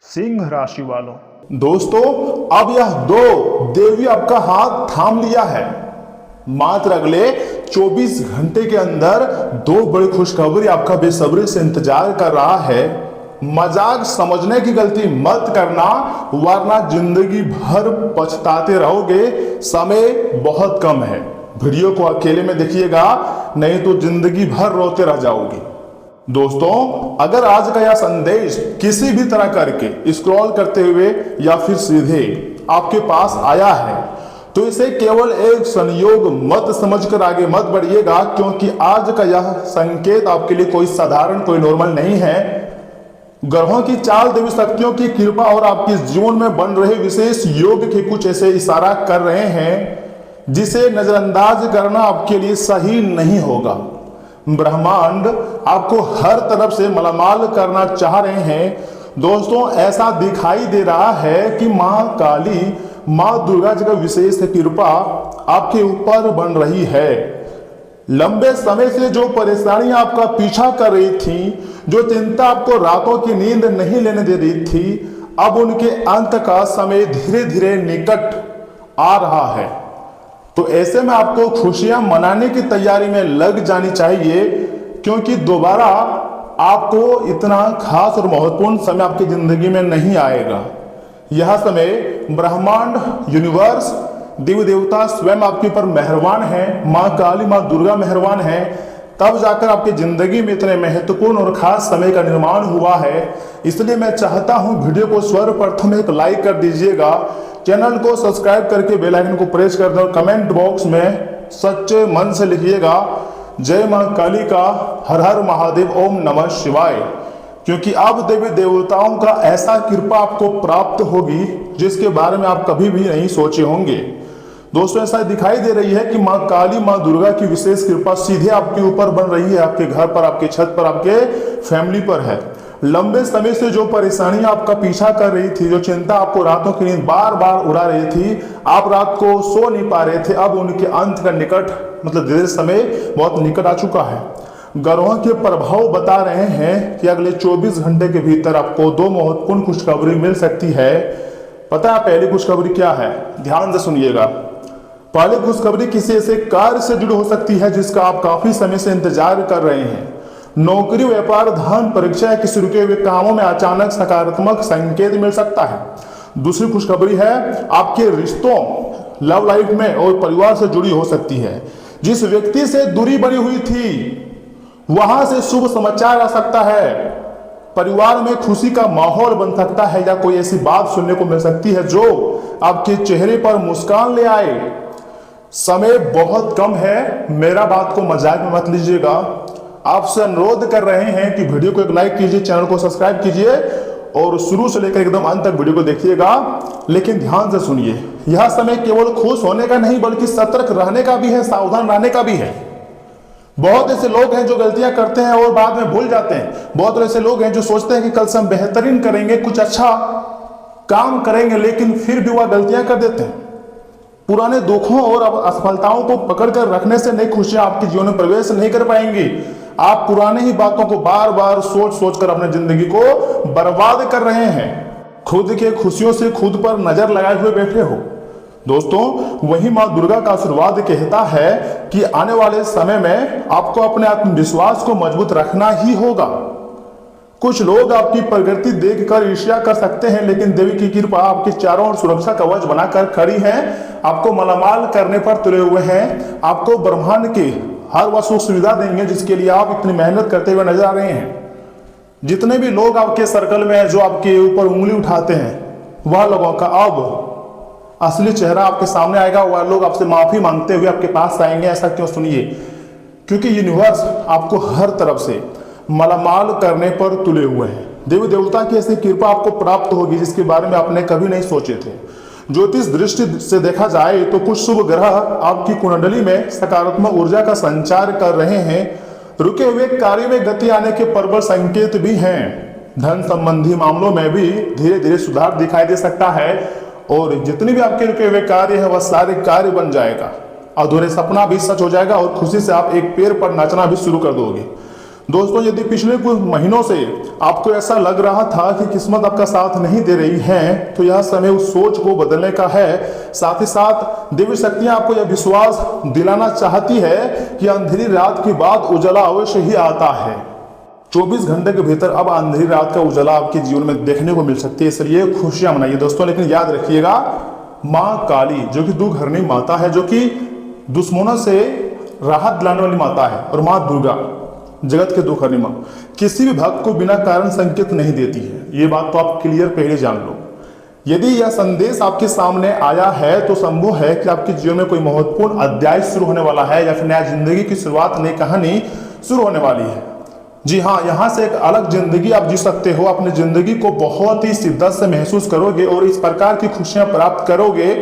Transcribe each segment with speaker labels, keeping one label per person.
Speaker 1: सिंह राशि वालों,
Speaker 2: दोस्तों, अब यह दो देवी आपका हाथ थाम लिया है। मात्र अगले 24 घंटे के अंदर दो बड़ी खुशखबरी आपका बेसब्री से इंतजार कर रहा है। मजाक समझने की गलती मत करना, वरना जिंदगी भर पछताते रहोगे। समय बहुत कम है, वीडियो को अकेले में देखिएगा, नहीं तो जिंदगी भर रोते रह जाओगे। दोस्तों, अगर आज का यह संदेश किसी भी तरह करके स्क्रॉल करते हुए या फिर सीधे आपके पास आया है तो इसे केवल एक संयोग मत समझकर आगे मत बढ़िएगा, क्योंकि आज का यह संकेत आपके लिए कोई साधारण, कोई नॉर्मल नहीं है। ग्रहों की चाल, देवी शक्तियों की कृपा और आपके जीवन में बन रहे विशेष योग के कुछ ऐसे इशारा कर रहे हैं जिसे नजरअंदाज करना आपके लिए सही नहीं होगा। ब्रह्मांड आपको हर तरफ से मालामाल करना चाह रहे हैं। दोस्तों, ऐसा दिखाई दे रहा है कि मां काली, मां दुर्गा जी का विशेष कृपा आपके ऊपर बन रही है। लंबे समय से जो परेशानी आपका पीछा कर रही थी, जो चिंता आपको रातों की नींद नहीं लेने दे रही थी, अब उनके अंत का समय धीरे धीरे निकट आ रहा है। तो ऐसे में आपको खुशियां मनाने की तैयारी में लग जानी चाहिए, क्योंकि दोबारा आपको इतना खास और महत्वपूर्ण समय आपकी जिंदगी में नहीं आएगा। यह समय ब्रह्मांड, यूनिवर्स, देवी देवता स्वयं आपके ऊपर मेहरबान है, मां काली, मां दुर्गा मेहरबान है, तब जाकर आपकी जिंदगी में इतने महत्वपूर्ण और खास समय का निर्माण हुआ है। इसलिए मैं चाहता हूं वीडियो को सर्वप्रथम एक लाइक कर दीजिएगा, चैनल को सब्सक्राइब करके बेल आइकन को प्रेस कर दें और कमेंट बॉक्स में सच्चे मन से लिखिएगा जय मां काली का, हर हर महादेव, ओम नमः शिवाय। क्योंकि अब देवी देवताओं का ऐसा कृपा आपको प्राप्त होगी जिसके बारे में आप कभी भी नहीं सोचे होंगे। दोस्तों, ऐसा दिखाई दे रही है कि मां काली, मां दुर्गा की विशेष कृपा सीधे आपके ऊपर बन रही है, आपके घर पर, आपके छत पर, आपके फैमिली पर है। लंबे समय से जो परेशानी आपका पीछा कर रही थी, जो चिंता आपको रातों की नींद बार बार उड़ा रही थी, आप रात को सो नहीं पा रहे थे, अब उनके अंत का निकट, मतलब धीरे समय बहुत निकट आ चुका है। ग्रहों के प्रभाव बता रहे हैं कि अगले 24 घंटे के भीतर आपको दो महत्वपूर्ण खुशखबरी मिल सकती है। पता है पहली खुशखबरी क्या है? ध्यान से सुनिएगा। पहली खुशखबरी किसी ऐसे कार्य से जुड़ी हो सकती है जिसका आप काफी समय से इंतजार कर रहे हैं। नौकरी, व्यापार, धन, परीक्षा या किसी रुके हुए कामों में अचानक सकारात्मक संकेत मिल सकता है। दूसरी खुशखबरी है आपके रिश्तों, लव लाइफ में और परिवार से जुड़ी हो सकती है। जिस व्यक्ति से दूरी बनी हुई थी वहां से शुभ समाचार आ सकता है। परिवार में खुशी का माहौल बन सकता है या कोई ऐसी बात सुनने को मिल सकती है जो आपके चेहरे पर मुस्कान ले आए। समय बहुत कम है, मेरा बात को मजाक में मत लीजिएगा। आपसे अनुरोध कर रहे हैं कि वीडियो को एक लाइक कीजिए, चैनल को सब्सक्राइब कीजिए और शुरू से लेकर एकदम अंत तक वीडियो को देखिएगा। लेकिन ध्यान से सुनिए, यह समय केवल खुश होने का नहीं बल्कि सतर्क रहने का भी है, सावधान रहने का भी है। बहुत ऐसे लोग हैं जो गलतियां करते हैं और बाद में भूल जाते हैं। बहुत ऐसे लोग हैं जो सोचते हैं कि कल से हम बेहतरीन करेंगे, कुछ अच्छा काम करेंगे, लेकिन फिर भी वह गलतियां कर देते हैं। पुराने दुखों और असफलताओं को पकड़कर रखने से नई खुशियां आपके जीवन में प्रवेश नहीं कर पाएंगी। आप पुराने ही बातों को बार बार सोच सोचकर अपने जिंदगी को बर्बाद कर रहे हैं। खुद के खुशियों से खुद पर नजर लगाए हुए बैठे हो। दोस्तों, वही मां दुर्गा का आशीर्वाद कहता है कि आने वाले समय में आपको अपने आत्मविश्वास को मजबूत रखना ही होगा। कुछ लोग आपकी प्रगति देखकर ईर्ष्या कर सकते हैं, लेकिन देवी की कृपा आपके चारों ओर सुरक्षा कवच बनाकर खड़ी है, आपको मालामाल करने पर तुले हुए हैं। आपको ब्रह्मांड की हर वह सुख सुविधा देंगे जिसके लिए आप इतनी मेहनत करते हुए नजर आ रहे हैं। जितने भी लोग आपके सर्कल में हैं जो आपके ऊपर उंगली उठाते हैं, वह लोगों का अब असली चेहरा आपके सामने आएगा। वह लोग आपसे माफी मांगते हुए आपके पास आएंगे। ऐसा क्यों? सुनिए, क्योंकि यूनिवर्स आपको हर तरफ से मालामाल करने पर तुले हुए हैं। देवी देवता की ऐसी कृपा आपको प्राप्त होगी जिसके बारे में आपने कभी नहीं सोचे थे। ज्योतिष दृष्टि से देखा जाए तो कुछ शुभ ग्रह आपकी कुंडली में सकारात्मक ऊर्जा का संचार कर रहे हैं। रुके हुए कार्य में गति आने के प्रबल संकेत भी हैं। धन संबंधी मामलों में भी धीरे धीरे सुधार दिखाई दे सकता है और जितने भी आपके रुके हुए कार्य है वह सारे कार्य बन जाएगा। अधूरे सपना भी सच हो जाएगा और खुशी से आप एक पैर पर नाचना भी शुरू कर दोगे। दोस्तों यदि पिछले कुछ महीनों से आपको ऐसा लग रहा था कि किस्मत आपका साथ नहीं दे रही है, तो यह समय उस सोच को बदलने का है। साथ ही साथ देवी शक्तियां आपको यह विश्वास दिलाना चाहती है कि अंधेरी रात के बाद उजाला अवश्य ही आता है। 24 घंटे के भीतर अब अंधेरी रात का उजाला आपके जीवन में देखने को मिल सकती है, इसलिए खुशियां मनाइए दोस्तों। लेकिन याद रखिएगा, माँ काली जो कि दुघरनी माता है, जो कि दुश्मनों से राहत दिलाने वाली माता है, और माँ दुर्गा जगत के दुखहरनी माँ किसी भी भक्त को बिना कारण संकेत नहीं देती है। ये बात तो आप क्लियर पहले जान लो। यदि यह संदेश आपके सामने आया है तो संभव है कि आपके जीवन में कोई महत्वपूर्ण अध्याय शुरू होने वाला है, या फिर नया जिंदगी की शुरुआत, नई कहानी शुरू होने वाली है। जी हाँ, यहाँ से एक अलग जिंदगी आप जी सकते हो। अपनी जिंदगी को बहुत ही शिद्दत से महसूस करोगे और इस प्रकार की खुशियां प्राप्त करोगे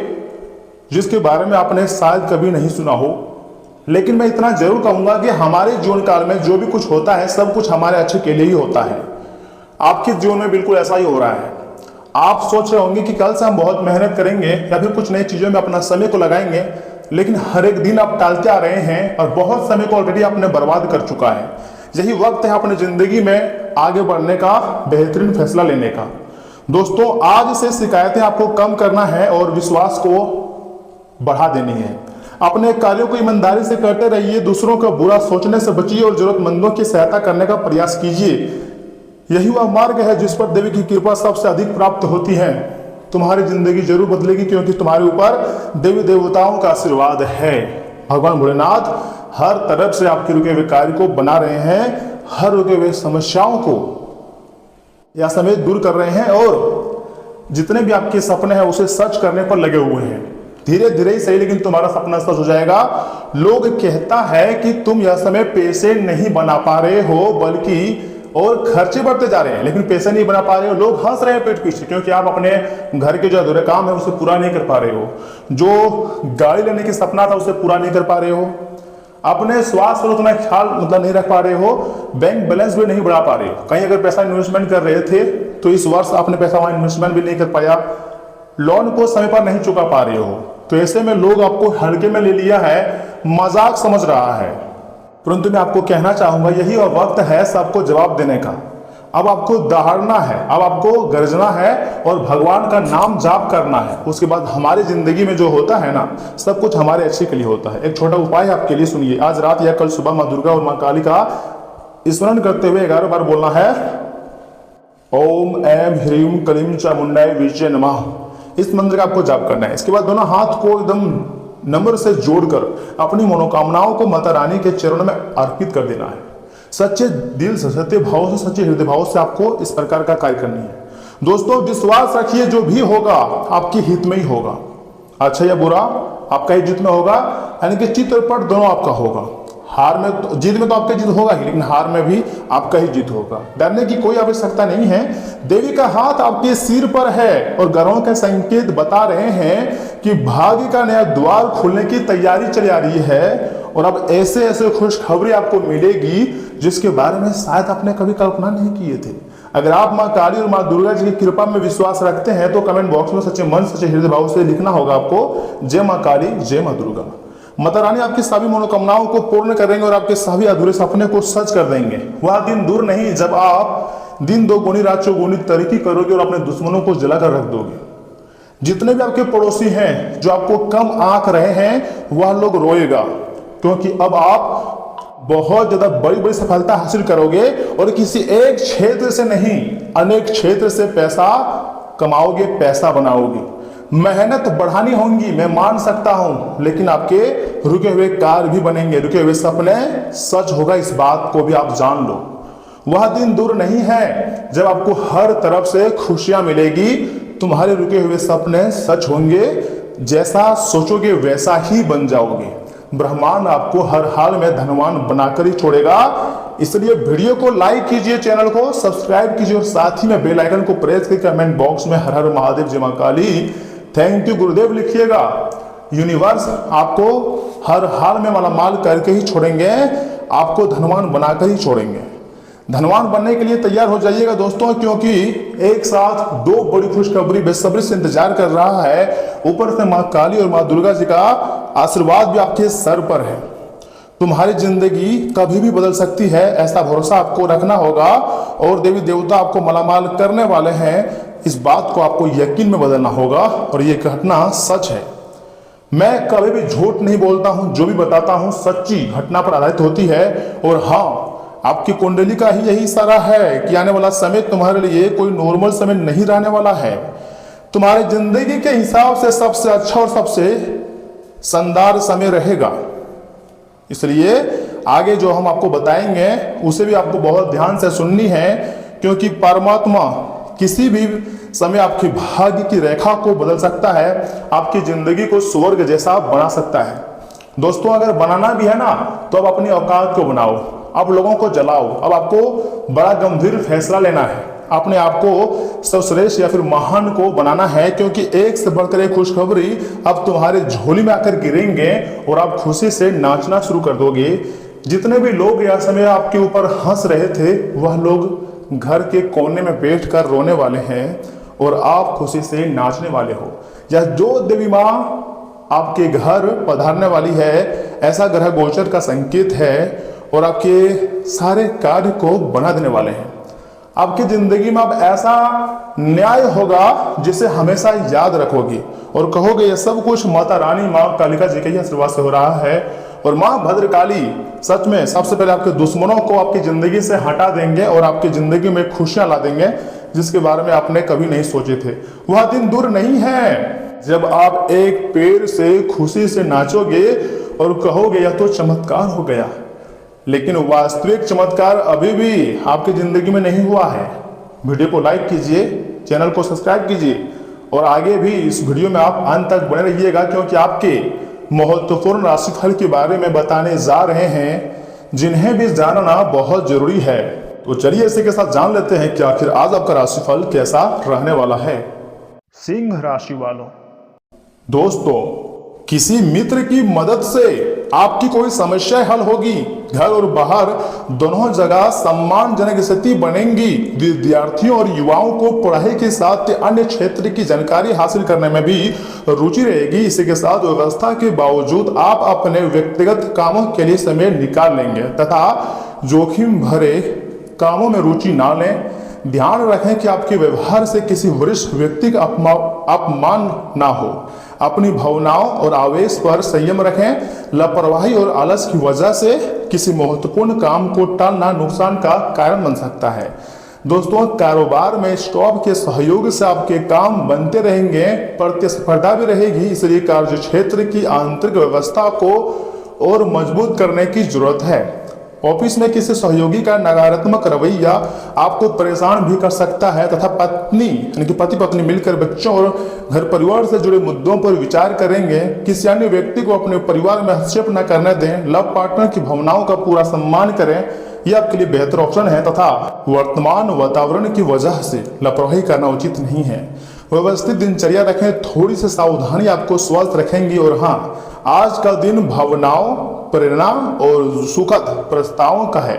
Speaker 2: जिसके बारे में आपने शायद कभी नहीं सुना हो। लेकिन मैं इतना जरूर कहूंगा कि हमारे जीवन काल में जो भी कुछ होता है, सब कुछ हमारे अच्छे के लिए ही होता है। आपके जीवन में बिल्कुल ऐसा ही हो रहा है। आप सोच रहे होंगे कि कल से हम बहुत मेहनत करेंगे या फिर कुछ नई चीजों में अपना समय को लगाएंगे, लेकिन हर एक दिन आप टालते आ रहे हैं और बहुत समय को ऑलरेडी आपने बर्बाद कर चुका है। यही वक्त है अपनी जिंदगी में आगे बढ़ने का, बेहतरीन फैसला लेने का। दोस्तों आज से शिकायतें आपको कम करना है और विश्वास को बढ़ा देनी है। अपने कार्यों को ईमानदारी से करते रहिए, दूसरों का बुरा सोचने से बचिए और जरूरतमंदों की सहायता करने का प्रयास कीजिए। यही वह मार्ग है जिस पर देवी की कृपा सबसे अधिक प्राप्त होती है। तुम्हारी जिंदगी जरूर बदलेगी, क्योंकि तुम्हारे ऊपर देवी देवताओं का आशीर्वाद है। भगवान भोलेनाथ हर तरफ से आपके रुके हुए कार्य को बना रहे हैं, हर रुके हुए समस्याओं को या समय दूर कर रहे हैं, और जितने भी आपके सपने हैं उसे सच करने पर लगे हुए हैं। धीरे धीरे ही सही, लेकिन तुम्हारा सपना सच हो जाएगा। लोग कहता है कि तुम यह समय पैसे नहीं बना पा रहे हो, बल्कि और खर्चे बढ़ते जा रहे हैं, लेकिन पैसे नहीं बना पा रहे हो। लोग हंस रहे हैं पीठ पीछे, क्योंकि आप अपने घर के जो अधूरे काम है उसे पूरा नहीं कर पा रहे हो। जो गाड़ी लेने की सपना था उसे पूरा नहीं कर पा रहे हो। अपने स्वास्थ्य पर उतना ख्याल नहीं रख पा रहे हो। बैंक बैलेंस भी नहीं बढ़ा पा रहे हो। कहीं अगर पैसा इन्वेस्टमेंट कर रहे थे तो इस वर्ष आपने पैसा वहां इन्वेस्टमेंट भी नहीं कर पाया। लोन को समय पर नहीं चुका पा रहे हो, तो ऐसे में लोग आपको हल्के में ले लिया है, मजाक समझ रहा है। परंतु मैं आपको कहना चाहूंगा, यही वह वक्त है सबको जवाब देने का। अब आपको दहाड़ना है, अब आपको गर्जना है और भगवान का नाम जाप करना है। उसके बाद हमारी जिंदगी में जो होता है ना, सब कुछ हमारे अच्छे के लिए होता है। एक छोटा उपाय आपके लिए सुनिए। आज रात या कल सुबह माँ दुर्गा और माँ काली का स्मरण करते हुए 11 बार बोलना है, ओम ऐम ह्रीम क्लीम चामुंडाय विजय नमः। इस मंत्र का आपको जाप करना है। इसके बाद दोनों हाथ को एकदम नम्र से जोड़कर अपनी मनोकामनाओं को माता रानी के चरणों में अर्पित कर देना है। सच्चे दिल से, सच्चे भाव से, सच्चे हृदय भाव से आपको इस प्रकार का कार्य करनी है। दोस्तों विश्वास रखिए, जो भी होगा आपके हित में ही होगा। अच्छा या बुरा आपका ही हित में होगा, यानी कि चित और पट दोनों आपका होगा। हार में तो, जीत में तो आपका जीत होगा ही, लेकिन हार में भी आपका ही जीत होगा। डरने की कोई आवश्यकता नहीं है। देवी का हाथ आपके सिर पर है और ग्रहों के संकेत बता रहे हैं कि भाग्य का नया द्वार खुलने की तैयारी चली आ रही है। और अब ऐसे ऐसे खुशखबरी आपको मिलेगी जिसके बारे में शायद आपने कभी कल्पना नहीं किए थे। अगर आप माँ काली और माँ दुर्गा जी की कृपा में विश्वास रखते हैं तो कमेंट बॉक्स में सच्चे मन, सच्चे हृदय भाव से लिखना होगा आपको, जय माँ काली, जय माँ दुर्गा। माता रानी आपकी सभी मनोकामनाओं को पूर्ण करेंगे और आपके सभी अधूरे सपने को सच कर देंगे। वह दिन दूर नहीं जब आप दिन दोगुनी रात चौगुनी तरक्की करोगे और अपने दुश्मनों को जलाकर रख दोगे। जितने भी आपके पड़ोसी हैं जो आपको कम आंक रहे हैं, वह लोग रोएगा, क्योंकि अब आप बहुत ज्यादा बड़ी बड़ी सफलता हासिल करोगे और किसी एक क्षेत्र से नहीं, अनेक क्षेत्र से पैसा कमाओगे, पैसा बनाओगे। मेहनत बढ़ानी होंगी, मैं मान सकता हूं, लेकिन आपके रुके हुए कार्य भी बनेंगे, रुके हुए सपने सच होगा, इस बात को भी आप जान लो। वह दिन दूर नहीं है जब आपको हर तरफ से खुशियां मिलेगी, तुम्हारे रुके हुए सपने सच होंगे, जैसा सोचोगे वैसा ही बन जाओगे। ब्रह्मांड आपको हर हाल में धनवान बनाकर ही छोड़ेगा। इसलिए वीडियो को लाइक कीजिए, चैनल को सब्सक्राइब कीजिए और साथ ही में बेल आइकन को प्रेस करके कमेंट बॉक्स में हर हर महादेव जय मां काली, थैंक यू गुरुदेव लिखिएगा। यूनिवर्स आपको हर हाल में मालामाल करके ही छोड़ेंगे, आपको धनवान बनाकर ही छोड़ेंगे। धनवान बनने के लिए तैयार हो जाइएगा दोस्तों, क्योंकि एक साथ दो बड़ी खुशखबरी बेसब्री से इंतजार कर रहा है। ऊपर से मां काली और मां दुर्गा जी का आशीर्वाद भी आपके सर पर है। तुम्हारी जिंदगी कभी भी बदल सकती है, ऐसा भरोसा आपको रखना होगा। और देवी देवता आपको मालामाल करने वाले हैं, इस बात को आपको यकीन में बदलना होगा। और ये घटना सच है, मैं कभी भी झूठ नहीं बोलता हूं, जो भी बताता हूं सच्ची घटना पर आधारित होती है। और हाँ, आपकी कुंडली का ही यही इशारा है कि आने वाला समय तुम्हारे लिए कोई नॉर्मल समय नहीं रहने वाला है। तुम्हारी जिंदगी के हिसाब से सबसे अच्छा और सबसे शानदार समय रहेगा। इसलिए आगे जो हम आपको बताएंगे उसे भी आपको बहुत ध्यान से सुननी है, क्योंकि परमात्मा किसी भी समय आपके भाग्य की रेखा को बदल सकता है, आपकी जिंदगी को स्वर्ग जैसा बना सकता है। दोस्तों, अगर बनाना भी है ना, तो अब अपनी औकात को बनाओ, अब लोगों को जलाओ। अब आपको बड़ा गंभीर फैसला लेना है, अपने आप को सर्वश्रेष्ठ या फिर महान को बनाना है, क्योंकि एक से बढ़कर एक खुशखबरी अब तुम्हारे झोली में आकर गिरेंगे और आप खुशी से नाचना शुरू कर दोगे। जितने भी लोग यह समय आपके ऊपर हंस रहे थे, वह लोग घर के कोने में बैठकर रोने वाले हैं और आप खुशी से नाचने वाले हो। यह जो देवी माँ आपके घर पधारने वाली है, ऐसा ग्रह गोचर का संकेत है और आपके सारे कार्य को बना देने वाले हैं। आपकी जिंदगी में अब ऐसा न्याय होगा जिसे हमेशा याद रखोगे और कहोगे ये सब कुछ माता रानी माँ कालिका जी के ही आशीर्वाद से हो रहा है। और माँ भद्रकाली सच में सबसे पहले आपके दुश्मनों को आपकी जिंदगी से हटा देंगे और आपकी जिंदगी में खुशियां ला देंगे, जिसके बारे में आपने कभी नहीं सोचे थे। वह दिन दूर नहीं है जब आप एक पैर से खुशी से नाचोगे और कहोगे यह तो चमत्कार हो गया। लेकिन वास्तविक चमत्कार अभी भी आपकी जिंदगी में नहीं हुआ है। वीडियो को लाइक कीजिए, चैनल को सब्सक्राइब कीजिए और आगे भी इस वीडियो में आप अंत तक बने रहिएगा, क्योंकि आपके महत्वपूर्ण राशिफल के बारे में बताने जा रहे हैं, जिन्हें भी जानना बहुत जरूरी है। तो चलिए इसी के साथ जान लेते हैं कि आखिर आज आपका राशिफल कैसा रहने वाला है। सिंह राशि वालों, दोस्तों, किसी मित्र की मदद से आपकी कोई समस्या हल होगी। घर और बाहर दोनों जगह सम्मानजनक स्थिति बनेंगी। विद्यार्थियों और युवाओं को पढ़ाई के साथ अन्य क्षेत्र की जानकारी हासिल करने में भी रुचि रहेगी। इसी के साथ व्यवस्था के बावजूद आप अपने व्यक्तिगत कामों के लिए समय निकाल लेंगे तथा जोखिम भरे कामों में रुचि ना लें। ध्यान रखें कि आपके व्यवहार से किसी वरिष्ठ व्यक्ति का अपमान ना हो। अपनी भावनाओं और आवेश पर संयम रखें। लापरवाही और आलस की वजह से किसी महत्वपूर्ण काम को टालना नुकसान का कारण बन सकता है। दोस्तों, कारोबार में स्टॉक के सहयोग से आपके काम बनते रहेंगे, प्रतिस्पर्धा भी रहेगी, इसलिए कार्य क्षेत्र की आंतरिक व्यवस्था को और मजबूत करने की जरूरत है। ऑफिस में किसी सहयोगी का नकारात्मक रवैया आपको परेशान भी कर सकता है तथा पत्नी यानी कि पति पत्नी मिलकर बच्चों और घर परिवार से जुड़े मुद्दों पर विचार करेंगे। किसी अन्य व्यक्ति को अपने परिवार में हस्तक्षेप न करने दें। लव पार्टनर की भावनाओं का पूरा सम्मान करें, यह आपके लिए बेहतर ऑप्शन है तथा वर्तमान वातावरण की वजह से लापरवाही करना उचित नहीं है। व्यवस्थित दिनचर्या रखें, थोड़ी सी सावधानी आपको स्वस्थ रखेंगी। और हाँ, आज का दिन भावनाओं, प्रेरणा और सुखद प्रस्तावों का है।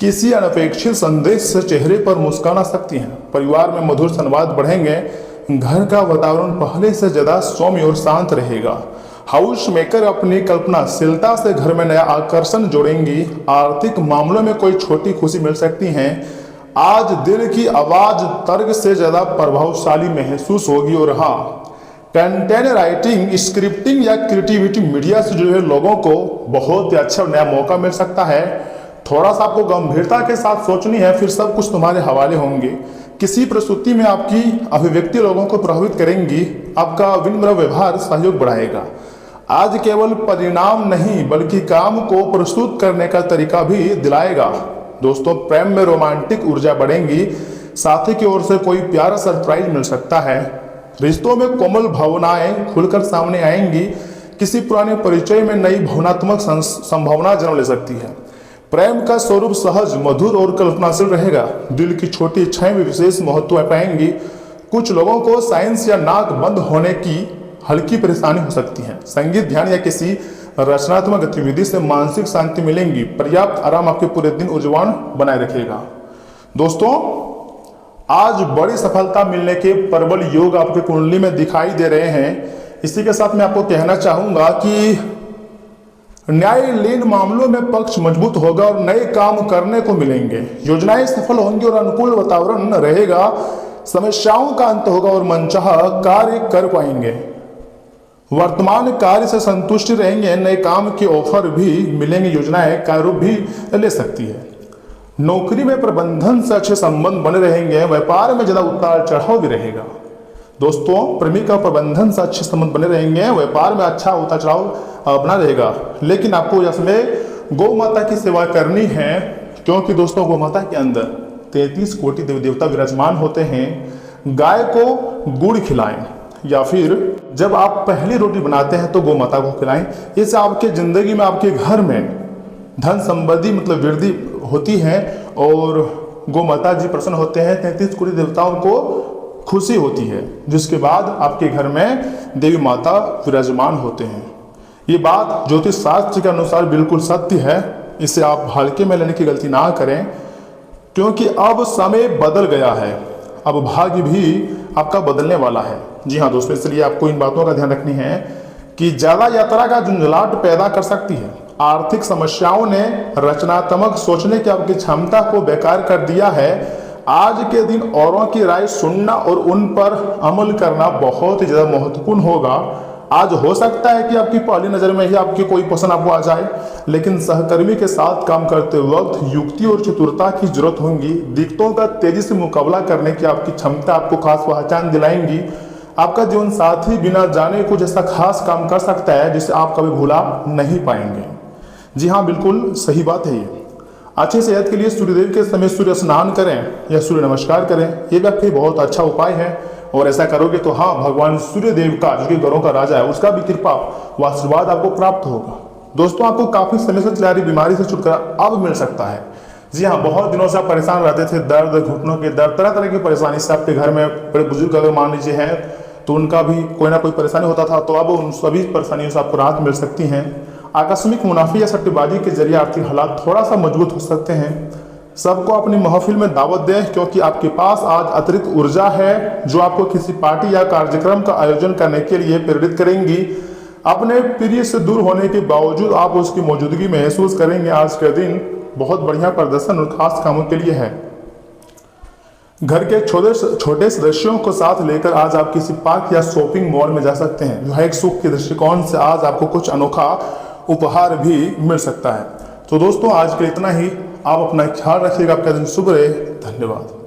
Speaker 2: किसी अनपेक्षित संदेश से चेहरे पर मुस्कान आ सकती है। परिवार में मधुर संवाद बढ़ेंगे। घर का वातावरण पहले से ज्यादा सौम्य और शांत रहेगा। हाउस मेकर अपनी कल्पनाशीलता से घर में नया आकर्षण जोड़ेंगी। आर्थिक मामलों में कोई छोटी खुशी मिल सकती है। आज दिल की आवाज तर्क से ज्यादा प्रभावशाली महसूस होगी। और हाँ, कंटेंट राइटिंग, स्क्रिप्टिंग या क्रिएटिविटी मीडिया से जुड़े लोगों को बहुत ही अच्छा नया मौका मिल सकता है। थोड़ा सा आपको गंभीरता के साथ सोचनी है, फिर सब कुछ तुम्हारे हवाले होंगे। किसी प्रस्तुति में आपकी अभिव्यक्ति लोगों को प्रभावित करेंगी। आपका विनम्र व्यवहार सहयोग बढ़ाएगा। आज केवल परिणाम नहीं बल्कि काम को प्रस्तुत करने का तरीका भी दिलाएगा। दोस्तों, प्रेम में रोमांटिक ऊर्जा बढ़ेंगी। साथी की ओर से कोई प्यारा सरप्राइज मिल सकता है। रिश्तों में कोमल भावनाएं खुलकर सामने आएंगी। किसी पुराने परिचय में नई भावनात्मक संभावना जन्म ले सकती है। प्रेम का स्वरूप सहज, मधुर और कल्पनाशील रहेगा। दिल की छोटी इच्छाएं भी विशेष महत्व पाएंगी। कुछ लोगों को साइंस या नाक बंद होने की हल्की परेशानी हो सकती है। संगीत, ध्यान या किसी रचनात्मक गतिविधि से मानसिक शांति मिलेंगी। पर्याप्त आराम आपके पूरे दिन ऊर्जावान बनाए रखेगा। दोस्तों, आज बड़ी सफलता मिलने के प्रबल योग आपके कुंडली में दिखाई दे रहे हैं। इसी के साथ मैं आपको कहना चाहूंगा कि न्यायालयीन मामलों में पक्ष मजबूत होगा और नए काम करने को मिलेंगे। योजनाएं सफल होंगी और अनुकूल वातावरण रहेगा। समस्याओं का अंत होगा और मनचाहा कार्य कर पाएंगे। वर्तमान कार्य से संतुष्टि रहेंगे। नए काम के ऑफर भी मिलेंगे। योजनाएं का रूप भी ले सकती है। नौकरी में प्रबंधन से अच्छे संबंध बने रहेंगे। व्यापार में ज्यादा उतार चढ़ाव भी रहेगा। दोस्तों, प्रेमी का प्रबंधन से अच्छे संबंध बने रहेंगे। व्यापार में अच्छा उतार चढ़ाव बना रहेगा। लेकिन आपको इसमें गौ माता की सेवा करनी है, क्योंकि दोस्तों गौ माता के अंदर 33 कोटि देवी देवता विराजमान होते हैं। गाय को गुड़ खिलाएं, या फिर जब आप पहली रोटी बनाते हैं तो गौ माता को खिलाएं। इससे आपके जिंदगी में, आपके घर में धन संपत्ति मतलब वृद्धि होती है और गौ माता जी प्रसन्न होते हैं। 33 कोटि देवताओं को खुशी होती है, जिसके बाद आपके घर में देवी माता विराजमान होते हैं। ये बात ज्योतिष शास्त्र के अनुसार बिल्कुल सत्य है। इसे आप हल्के में लेने की गलती ना करें, क्योंकि अब समय बदल गया है। अब भाग्य भी आपका बदलने वाला है। जी हाँ दोस्तों, इसलिए आपको इन बातों का ध्यान रखनी है कि ज्यादा यात्रा का झंझलाट पैदा कर सकती है। आर्थिक समस्याओं ने रचनात्मक सोचने की आपकी क्षमता को बेकार कर दिया है। आज के दिन औरों की राय सुनना और उन पर अमल करना बहुत ही ज्यादा महत्वपूर्ण होगा। आज हो सकता है कि आपकी पहली नजर में ही आपकी कोई पसंद आपको आ जाए, लेकिन सहकर्मी के साथ काम करते वक्त युक्ति और चतुरता की जरूरत होगी। दिक्कतों का तेजी से मुकाबला करने की आपकी क्षमता आपको खास पहचान दिलाएंगी। आपका जीवन साथी बिना जाने कुछ ऐसा खास काम कर सकता है जिसे आप कभी भुला नहीं पाएंगे। जी हाँ, बिल्कुल सही बात है ये। अच्छी सेहत के लिए सूर्यदेव के समय सूर्य स्नान करें या सूर्य नमस्कार करें, ये भी आपके बहुत अच्छा उपाय है। और ऐसा करोगे तो हाँ, भगवान सूर्यदेव का, जो कि घरों का राजा है, उसका भी कृपा व आशीर्वाद आपको प्राप्त होगा। दोस्तों, आपको काफी समय से चला रही बीमारी से छुटकारा अब मिल सकता है। जी हाँ, बहुत दिनों से आप परेशान रहते थे, दर्द, घुटनों के दर्द, तरह तरह की परेशानी से आपके घर में बड़े बुजुर्ग अगर मान लीजिए हैं तो उनका भी कोई ना कोई परेशानी होता था, तो अब उन सभी परेशानियों से आपको राहत मिल सकती है। आकस्मिक मुनाफे या सट्टेबाजी के जरिए आर्थिक हालात थोड़ा सा मजबूत हो सकते हैं। सबको अपनी महफिल में दावत दें, क्योंकि आपके पास आज अतिरिक्त ऊर्जा है जो आपको किसी पार्टी या कार्यक्रम का आयोजन करने के लिए प्रेरित करेंगी। अपने प्रिय से दूर होने के बावजूद आप उसकी मौजूदगी महसूस करेंगे। आज का दिन बहुत बढ़िया प्रदर्शन और खास कामों के लिए है। घर के छोटे सदस्यों को साथ लेकर आज आप किसी पार्क या शॉपिंग मॉल में जा सकते हैं। जो है एक सुख के दृष्टिकोण से आज आपको कुछ अनोखा उपहार भी मिल सकता है। तो दोस्तों, आज के इतना ही। आप अपना ख्याल रखिएगा। आपका दिन शुभ रहे। धन्यवाद।